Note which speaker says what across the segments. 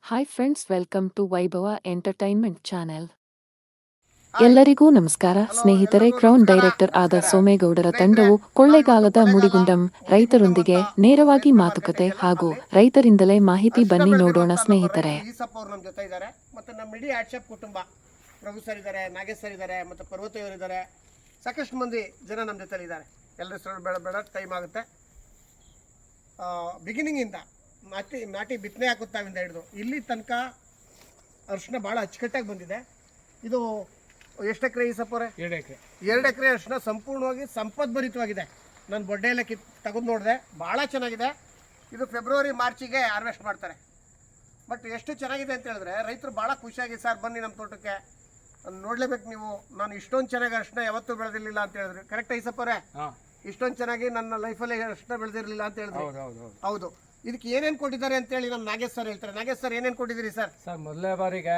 Speaker 1: Hi friends, welcome to ವೈಭವ entertainment channel.
Speaker 2: Hi
Speaker 1: ಎಲ್ಲರಿಗೂ ನಮಸ್ಕಾರ
Speaker 2: ಹಲೋ
Speaker 1: ಸ್ನೇಹಿತರೆ.
Speaker 2: ಎಲ್ಲರಿಗೂ
Speaker 1: ಕ್ರೌನ್
Speaker 2: ನಮಸ್ಕಾರ
Speaker 1: ಡೈರೆಕ್ಟರ್ ಆದ
Speaker 2: ನಮಸ್ಕಾರ
Speaker 1: ಸೋಮೇಗೌಡರ
Speaker 2: ಸ್ನೇಹಿತರೆ,
Speaker 1: ತಂಡವು
Speaker 2: ನಾನು
Speaker 1: ಕೊಳ್ಳೇಗಾಲದ
Speaker 2: ಇವತ್ತು
Speaker 1: ಮುಡಿಗುಂಡಂ
Speaker 2: ಮುಡಿಗುಂಡಂ
Speaker 1: ರೈತರೊಂದಿಗೆ
Speaker 2: ಅಂತ
Speaker 1: ನೇರವಾಗಿ
Speaker 2: ರೇಷ್ಮೆ
Speaker 1: ಮಾತುಕತೆ
Speaker 2: ಮಾರ್ಕೆಟ್
Speaker 1: ಹಾಗೂ
Speaker 2: ಅಲ್ಲಿ
Speaker 1: ರೈತರಿಂದಲೇ ಮಾಹಿತಿ
Speaker 2: ಅರಿಶಿನ
Speaker 1: ಬನ್ನಿ ನೋಡೋಣ
Speaker 2: ಬೆಳೆದಿರುವಂತ ನಮ್ಮ
Speaker 1: ಸ್ನೇಹಿತರೆ.
Speaker 2: ರೈತರು ಈಸಪ್ಪ ಅವರು ನಮ್ಮ ಜೊತೆ ಇದ್ದಾರೆ. ಮತ್ತೆ ನಮ್ಮ ಇಡೀ ಆಟ್ಶಾಪ್ ಕುಟುಂಬ, ಪ್ರಭು ಸರ್ ಇದ್ದಾರೆ, ನಾಗೇಶ್ ಸರ್ ಇದ್ದಾರೆ, ಮತ್ತೆ ಪರ್ವತಿಯವರು ಇದ್ದಾರೆ. ಸಾಕಷ್ಟು ಮಂದಿ ಜನ ನಮ್ಮ ಜೊತೆಲಿ ಇದ್ದಾರೆ. ಎಲ್ಲರ ಹೆಸರು ಬೇಡ ಟೈಮ್ ಆಗುತ್ತೆ. ಬಿಗಿನಿಂಗಿಂದ ನಾಟಿ ಬಿತ್ತನೆ ಹಾಕುತ್ತಾವಿಂದ ಹಿಡಿದು ಇಲ್ಲಿ ತನಕ ಅರಿಶಿನ ಭಾಳ ಅಚ್ಚುಕಟ್ಟಾಗಿ ಬಂದಿದೆ. ಇದು ಎಷ್ಟು ಎಕರೆ ಈಸಪ್ಪ ಅವರೇ? 2 ಎಕರೆ ಅರಿಶಿನ ಸಂಪೂರ್ಣವಾಗಿ ಸಂಪದ್ಭರಿತವಾಗಿದೆ. ನಾನು ಬೊಡ್ಡೆಯಲ್ಲೇ ತೆಗೆದು ನೋಡಿದೆ, ಭಾಳ ಚೆನ್ನಾಗಿದೆ. ಇದು ಫೆಬ್ರವರಿ ಮಾರ್ಚಿಗೆ ಹಾರ್ವೆಸ್ಟ್ ಮಾಡ್ತಾರೆ. ಬಟ್ ಎಷ್ಟು ಚೆನ್ನಾಗಿದೆ ಅಂತ ಹೇಳಿದ್ರೆ ರೈತರು ಭಾಳ ಖುಷಿಯಾಗಿ, ಸರ್ ಬನ್ನಿ ನಮ್ಮ ತೋಟಕ್ಕೆ ನೋಡಲೇಬೇಕು ನೀವು, ನಾನು ಇಷ್ಟೊಂದು ಚೆನ್ನಾಗಿ ಅರಿಶಿನ ಯಾವತ್ತೂ ಬೆಳೆದಿರಲಿಲ್ಲ ಅಂತ ಹೇಳಿದ್ರು. ಕರೆಕ್ಟ್ ಈಸಪ್ಪ ಅವರೇ? ಇಷ್ಟೊಂದು ಚೆನ್ನಾಗಿ ನನ್ನ ಲೈಫಲ್ಲಿ ಅರಿಶಿನ ಬೆಳೆದಿರಲಿಲ್ಲ ಅಂತ ಹೇಳಿದ್ರು. ಹೌದು. ಇದಕ್ಕೆ ಏನೇನು ಕೊಟ್ಟಿದ್ದಾರೆ ಅಂತೇಳಿ ನಮ್ಮ ನಾಗೇಶ್ ಸರ್ ಹೇಳ್ತಾರೆ. ನಾಗೇಶ್ ಸರ್ ಏನೇನು ಕೊಟ್ಟಿದ್ದೀರಿ ಸರ್?
Speaker 3: ಸರ್, ಮೊದಲನೇ ಬಾರಿಗೆ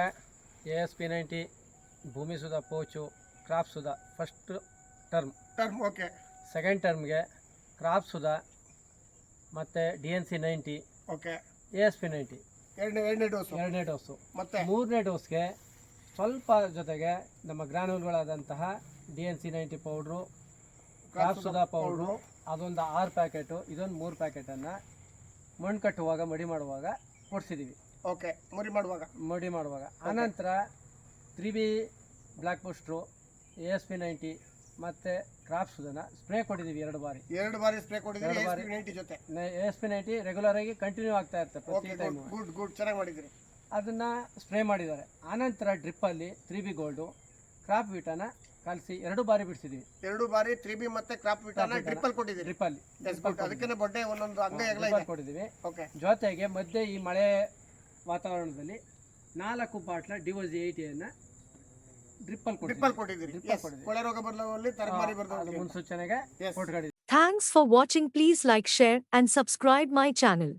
Speaker 3: ASP 90 ಭೂಮಿ ಸುಧಾ ಪೋಚು crop Sudha first term.
Speaker 2: Okay.
Speaker 3: Second ಟರ್ಮ್ಗೆ ಕ್ರಾಪ್ ಸುಧಾ ಮತ್ತು DNC 90.
Speaker 2: ಓಕೆ.
Speaker 3: ASP 90
Speaker 2: ಎರಡನೇ
Speaker 3: ಡೋಸು.
Speaker 2: ಮತ್ತೆ
Speaker 3: ಮೂರನೇ ಡೋಸ್ಗೆ ಸ್ವಲ್ಪ ಜೊತೆಗೆ ನಮ್ಮ ಗ್ರಾನ್ಯೂಲ್ಗಳಾದಂತಹ DNC 90 powder, crop Sudha powder, ಅದೊಂದು 6 ಪ್ಯಾಕೆಟು, ಇದೊಂದು 3 ಪ್ಯಾಕೆಟನ್ನು ಮಣ್ಣು ಕಟ್ಟುವಾಗ ಮಡಿ ಮಾಡುವಾಗ ಕೊಡಿಸಿದ್ದೀವಿ.
Speaker 2: ಓಕೆ. ಮಡಿ ಮಾಡುವಾಗ ಆನಂತರ 3B ಬ್ಲ್ಯಾಕ್ ಬೂಸ್ಟ್ರು, ASP 90 ಮತ್ತು ಕ್ರಾಪ್ ಸುಧನ ಸ್ಪ್ರೇ ಕೊಟ್ಟಿದ್ದೀವಿ 2 ಬಾರಿ ಸ್ಪ್ರೇ ಕೊಟ್ಟಿದ್ದೀರಿ. ASP 90 ಜೊತೆ
Speaker 3: ASP 90 ರೆಗ್ಯುಲರ್ ಆಗಿ ಕಂಟಿನ್ಯೂ ಆಗ್ತಾ ಇರುತ್ತೆ ಪ್ರತಿ ಟೈಮ್.
Speaker 2: ಗುಡ್ ಚೆನ್ನಾಗಿ ಮಾಡಿದ್ದೀರಿ.
Speaker 3: ಅದನ್ನು ಸ್ಪ್ರೇ ಮಾಡಿದ್ದಾರೆ. ಆನಂತರ ಡ್ರಿಪ್ಪಲ್ಲಿ 3B ಗೋಲ್ಡು, ಕ್ರಾಪ್ ವಿಟಾನ ಕಲಿಸಿ 2 ಬಾರಿ ಬಿಡಿಸಿದ್ದೀವಿ.
Speaker 2: 2 ಬಾರಿ 3B ಮತ್ತೆ ಕ್ರಾಪ್ ವಿಟಾನ ಡ್ರಿಪ್ಪಲ್ಲಿ ಕೊಟ್ಟಿದ್ದೀರಿ.
Speaker 3: ಡ್ರಿಪ್ಪಲ್ಲಿ
Speaker 2: ಅದಕ್ಕೆ ಬೊಡ್ಡೆ ಒಂದೊಂದು ಅಂಗ
Speaker 3: ಕೊಟ್ಟಿದ್ದೀವಿ.
Speaker 2: ಓಕೆ.
Speaker 3: ಜೊತೆಗೆ ಮಧ್ಯೆ ಈ ಮಳೆ ವಾತಾವರಣದಲ್ಲಿ 4 ಬಾಟ್ಲ DOZ 80 ಡ್ರಿಪ್ಪಲ್ಲಿ ಕೊಟ್ಟಿದ್ದೀರಿ. ಕೊಳೆ ರೋಗ ಬರಲಿ ತರಕಾರಿ ಬರ್ತದೆ ಮುನ್ಸೂಚನೆಗೆ ಕೊಟ್ಕೊಂಡಿದ್ದೀವಿ.
Speaker 4: Thanks for watching. Please like, share and subscribe my channel.